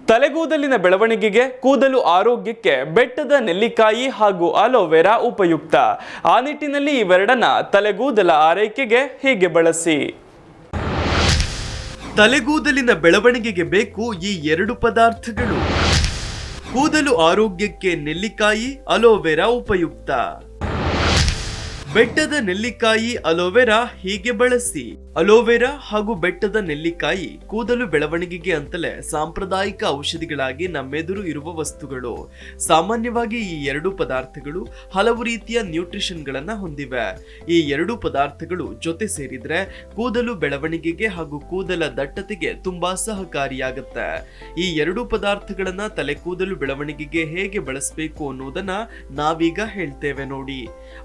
ತಲೆಗೂದಲಿನ ಬೆಳವಣಿಗೆಗೆ, ಕೂದಲು ಆರೋಗ್ಯಕ್ಕೆ ಬೆಟ್ಟದ ನೆಲ್ಲಿಕಾಯಿ ಹಾಗೂ ಅಲೋವೆರಾ ಉಪಯುಕ್ತ. ಆ ನಿಟ್ಟಿನಲ್ಲಿ ಇವೆರಡನ್ನ ತಲೆಗೂದಲ ಆರೈಕೆಗೆ ಹೀಗೆ ಬಳಸಿ. ತಲೆಗೂದಲಿನ ಬೆಳವಣಿಗೆಗೆ ಬೇಕು ಈ ಎರಡು ಪದಾರ್ಥಗಳು. ಕೂದಲು ಆರೋಗ್ಯಕ್ಕೆ ನೆಲ್ಲಿಕಾಯಿ, ಅಲೋವೆರಾ ಉಪಯುಕ್ತ. ಬೆಟ್ಟದ ನೆಲ್ಲಿಕಾಯಿ, ಅಲೋವೆರಾ ಹೀಗೆ ಬಳಸಿ. ಅಲೋವೆರಾ ಹಾಗೂ ಬೆಟ್ಟದ ನೆಲ್ಲಿಕಾಯಿ ಕೂದಲು ಬೆಳವಣಿಗೆಗೆ ಅಂತಲೇ ಸಾಂಪ್ರದಾಯಿಕ ಔಷಧಿಗಳಾಗಿ ನಮ್ಮೆದುರು ಇರುವ ವಸ್ತುಗಳು. ಸಾಮಾನ್ಯವಾಗಿ ಈ ಎರಡು ಪದಾರ್ಥಗಳು ಹಲವು ರೀತಿಯ ನ್ಯೂಟ್ರಿಷನ್ ಗಳನ್ನ ಹೊಂದಿವೆ. ಈ ಎರಡು ಪದಾರ್ಥಗಳು ಜೊತೆ ಸೇರಿದ್ರೆ ಕೂದಲು ಬೆಳವಣಿಗೆಗೆ ಹಾಗೂ ಕೂದಲ ದಟ್ಟತೆಗೆ ತುಂಬಾ ಸಹಕಾರಿಯಾಗುತ್ತೆ. ಈ ಎರಡು ಪದಾರ್ಥಗಳನ್ನ ತಲೆ ಕೂದಲು ಬೆಳವಣಿಗೆಗೆ ಹೇಗೆ ಬಳಸಬೇಕು ಅನ್ನೋದನ್ನ ನಾವೀಗ ಹೇಳ್ತೇವೆ ನೋಡಿ.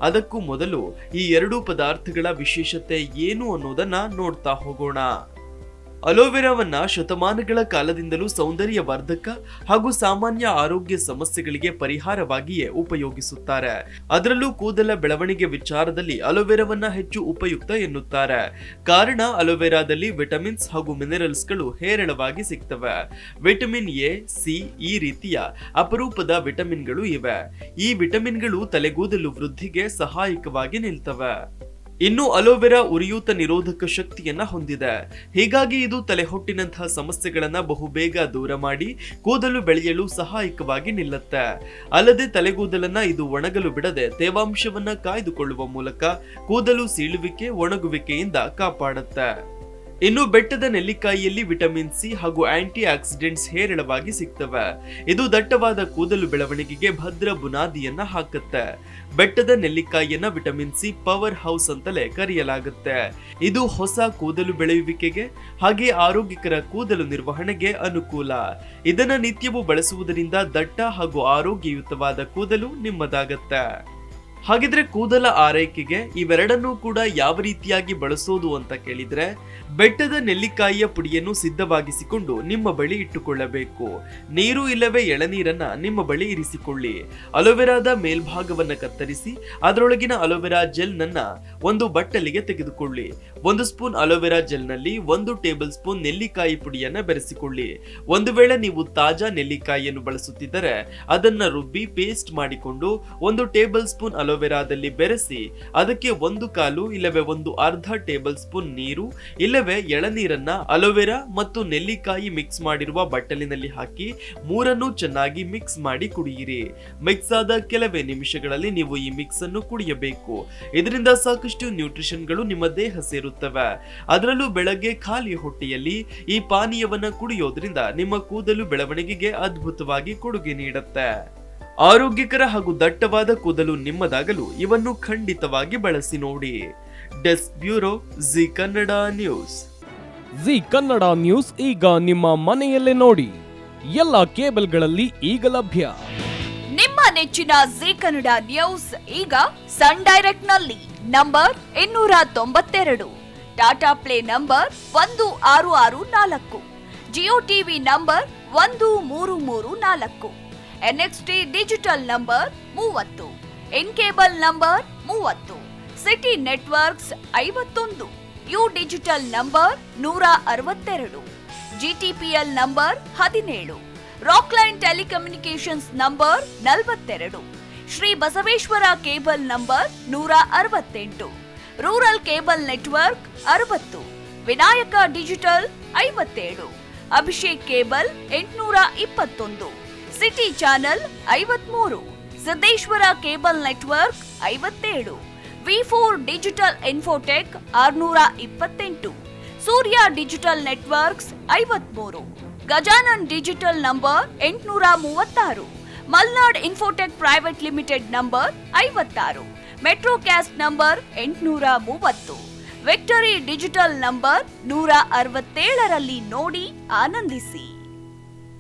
ಅದಕ್ಕೂ ಮೊದಲು ಈ ಎರಡು ಪದಾರ್ಥಗಳ ವಿಶೇಷತೆ ಏನು ಅನ್ನೋದನ್ನ ನೋಡ್ತಾ ಹೋಗೋಣ. ಅಲೋವೆರಾವನ್ನ ಶತಮಾನಗಳ ಕಾಲದಿಂದಲೂ ಸೌಂದರ್ಯ ವರ್ಧಕ ಹಾಗೂ ಸಾಮಾನ್ಯ ಆರೋಗ್ಯ ಸಮಸ್ಯೆಗಳಿಗೆ ಪರಿಹಾರವಾಗಿಯೇ ಉಪಯೋಗಿಸುತ್ತಾರೆ. ಅದರಲ್ಲೂ ಕೂದಲ ಬೆಳವಣಿಗೆ ವಿಚಾರದಲ್ಲಿ ಅಲೋವೆರಾವನ್ನ ಹೆಚ್ಚು ಉಪಯುಕ್ತ ಎನ್ನುತ್ತಾರೆ. ಕಾರಣ ಅಲೋವೆರಾದಲ್ಲಿ ವಿಟಮಿನ್ಸ್ ಹಾಗೂ ಮಿನರಲ್ಸ್ ಗಳು ಹೇರಳವಾಗಿ ಸಿಗ್ತವೆ. ವಿಟಮಿನ್ ಎ, ಸಿ ಈ ರೀತಿಯ ಅಪರೂಪದ ವಿಟಮಿನ್ಗಳು ಇವೆ. ಈ ವಿಟಮಿನ್ಗಳು ತಲೆಗೂದಲು ವೃದ್ಧಿಗೆ ಸಹಾಯಕವಾಗಿ ನಿಲ್ತವೆ. ಇನ್ನು ಅಲೋವೆರಾ ಉರಿಯೂತ ನಿರೋಧಕ ಶಕ್ತಿಯನ್ನ ಹೊಂದಿದೆ. ಹೀಗಾಗಿ ಇದು ತಲೆಹೊಟ್ಟಿನಂತಹ ಸಮಸ್ಯೆಗಳನ್ನ ಬಹುಬೇಗ ದೂರ ಮಾಡಿ ಕೂದಲು ಬೆಳೆಯಲು ಸಹಾಯಕವಾಗಿ ನಿಲ್ಲುತ್ತೆ. ಅಲ್ಲದೆ ತಲೆಗೂದಲನ್ನ ಇದು ಒಣಗಲು ಬಿಡದೆ ತೇವಾಂಶವನ್ನ ಕಾಯ್ದುಕೊಳ್ಳುವ ಮೂಲಕ ಕೂದಲು ಸೀಳುವಿಕೆ, ಒಣಗುವಿಕೆಯಿಂದ ಕಾಪಾಡುತ್ತೆ. ಇನ್ನು ಬೆಟ್ಟದ ನೆಲ್ಲಿಕಾಯಿಯಲ್ಲಿ ವಿಟಮಿನ್ ಸಿ ಹಾಗೂ ಆಂಟಿ ಆಕ್ಸಿಡೆಂಟ್ಸ್ ಹೇರಳವಾಗಿ ಸಿಗ್ತವೆ. ಇದು ದಟ್ಟವಾದ ಕೂದಲು ಬೆಳವಣಿಗೆಗೆ ಭದ್ರ ಬುನಾದಿಯನ್ನ ಹಾಕುತ್ತೆ. ಬೆಟ್ಟದ ನೆಲ್ಲಿಕಾಯಿಯನ್ನ ವಿಟಮಿನ್ ಸಿ ಪವರ್ ಹೌಸ್ ಅಂತಲೇ ಕರೆಯಲಾಗುತ್ತೆ. ಇದು ಹೊಸ ಕೂದಲು ಬೆಳೆಯುವಿಕೆಗೆ ಹಾಗೆ ಆರೋಗ್ಯಕರ ಕೂದಲು ನಿರ್ವಹಣೆಗೆ ಅನುಕೂಲ. ಇದನ್ನ ನಿತ್ಯವೂ ಬಳಸುವುದರಿಂದ ದಟ್ಟ ಹಾಗೂ ಆರೋಗ್ಯಯುತವಾದ ಕೂದಲು ನಿಮ್ಮದಾಗತ್ತೆ. ಹಾಗಿದ್ರೆ ಕೂದಲ ಆರೈಕೆಗೆ ಇವೆರಡನ್ನೂ ಕೂಡ ಯಾವ ರೀತಿಯಾಗಿ ಬಳಸೋದು ಅಂತ ಕೇಳಿದ್ರೆ, ಬೆಟ್ಟದ ನೆಲ್ಲಿಕಾಯಿಯ ಪುಡಿಯನ್ನು ಸಿದ್ಧವಾಗಿಸಿಕೊಂಡು ನಿಮ್ಮ ಬಳಿ ಇಟ್ಟುಕೊಳ್ಳಬೇಕು. ನೀರು ಇಲ್ಲವೇ ಎಳನೀರನ್ನ ನಿಮ್ಮ ಬಳಿ ಇರಿಸಿಕೊಳ್ಳಿ. ಅಲೋವೆರಾದ ಮೇಲ್ಭಾಗವನ್ನ ಕತ್ತರಿಸಿ ಅದರೊಳಗಿನ ಅಲೋವೆರಾ ಜೆಲ್ ನನ್ನ ಒಂದು ಬಟ್ಟಲಿಗೆ ತೆಗೆದುಕೊಳ್ಳಿ. 1 ಸ್ಪೂನ್ ಅಲೋವೆರಾ ಜೆಲ್ ನಲ್ಲಿ 1 ಟೇಬಲ್ ಸ್ಪೂನ್ ನೆಲ್ಲಿಕಾಯಿ ಪುಡಿಯನ್ನ ಬೆರೆಸಿಕೊಳ್ಳಿ. ಒಂದು ವೇಳೆ ನೀವು ತಾಜಾ ನೆಲ್ಲಿಕಾಯಿಯನ್ನು ಬಳಸುತ್ತಿದ್ದರೆ ಅದನ್ನ ರುಬ್ಬಿ ಪೇಸ್ಟ್ ಮಾಡಿಕೊಂಡು 1 ಟೇಬಲ್ ಸ್ಪೂನ್ ಅಲೋವೆರಾದಲ್ಲಿ ಬೆರೆಸಿ ಅದಕ್ಕೆ 1/4 ಇಲ್ಲವೇ 1/2 ಟೇಬಲ್ ಸ್ಪೂನ್ ನೀರು ಇಲ್ಲವೇ ಎಳನೀರನ್ನ ಅಲೋವೆರಾ ಮತ್ತು ನೆಲ್ಲಿಕಾಯಿ ಮಿಕ್ಸ್ ಮಾಡಿರುವ ಬಟ್ಟಲಿನಲ್ಲಿ ಹಾಕಿ ಮೂರನ್ನು ಚೆನ್ನಾಗಿ ಮಿಕ್ಸ್ ಮಾಡಿ ಕುಡಿಯಿರಿ. ಮಿಕ್ಸ್ ಆದ ಕೆಲವೇ ನಿಮಿಷಗಳಲ್ಲಿ ನೀವು ಈ ಮಿಕ್ಸ್ ಅನ್ನು ಕುಡಿಯಬೇಕು. ಇದರಿಂದ ಸಾಕಷ್ಟು ನ್ಯೂಟ್ರಿಷನ್ ಗಳು ನಿಮ್ಮ ದೇಹ ಸೇರುತ್ತವೆ. ಅದರಲ್ಲೂ ಬೆಳಗ್ಗೆ ಖಾಲಿ ಹೊಟ್ಟೆಯಲ್ಲಿ ಈ ಪಾನೀಯವನ್ನ ಕುಡಿಯೋದ್ರಿಂದ ನಿಮ್ಮ ಕೂದಲು ಬೆಳವಣಿಗೆಗೆ ಅದ್ಭುತವಾಗಿ ಕೊಡುಗೆ ನೀಡುತ್ತೆ. ಆರೋಗ್ಯಕರ ಹಾಗೂ ದಟ್ಟವಾದ ಕೂದಲು ನಿಮ್ಮದಾಗಲು ಇವನ್ನು ಖಂಡಿತವಾಗಿ ಬಳಸಿ ನೋಡಿ. Desk bureau, G Kannada news. G Kannada news ಈಗ ನಿಮ್ಮ ಮನೆಯಲ್ಲೇ ನೋಡಿ. ಎಲ್ಲ ಕೇಬಲ್ಗಳಲ್ಲಿ ಈಗ ಲಭ್ಯ. ನಿಮ್ಮ ನೆಚ್ಚಿನ ಜಿ ಕನ್ನಡ ನ್ಯೂಸ್ ಈಗ ಸನ್ ಡೈರೆಕ್ಟ್ ನಲ್ಲಿ number 292, Tata play number 1664, Jio TV number 1334, NXT digital number 30, in cable number 30, city networks 51, U digital number 162, GTPL number 17, Rockline telecommunications number 42, Shri Basaveshwara cable number 168, rural cable network 60, Vinayaka digital 57, Abhishek cable 821, city channel 53, Siddeshwara cable network 57, V4 digital Infotech 628, Surya digital networks 53, Gajanan digital number 836, Malnad infotech private limited number 56, Metrocast number 830, Victory Digital number 167ರಲ್ಲಿ ನೋಡಿ ಆನಂದಿಸಿ.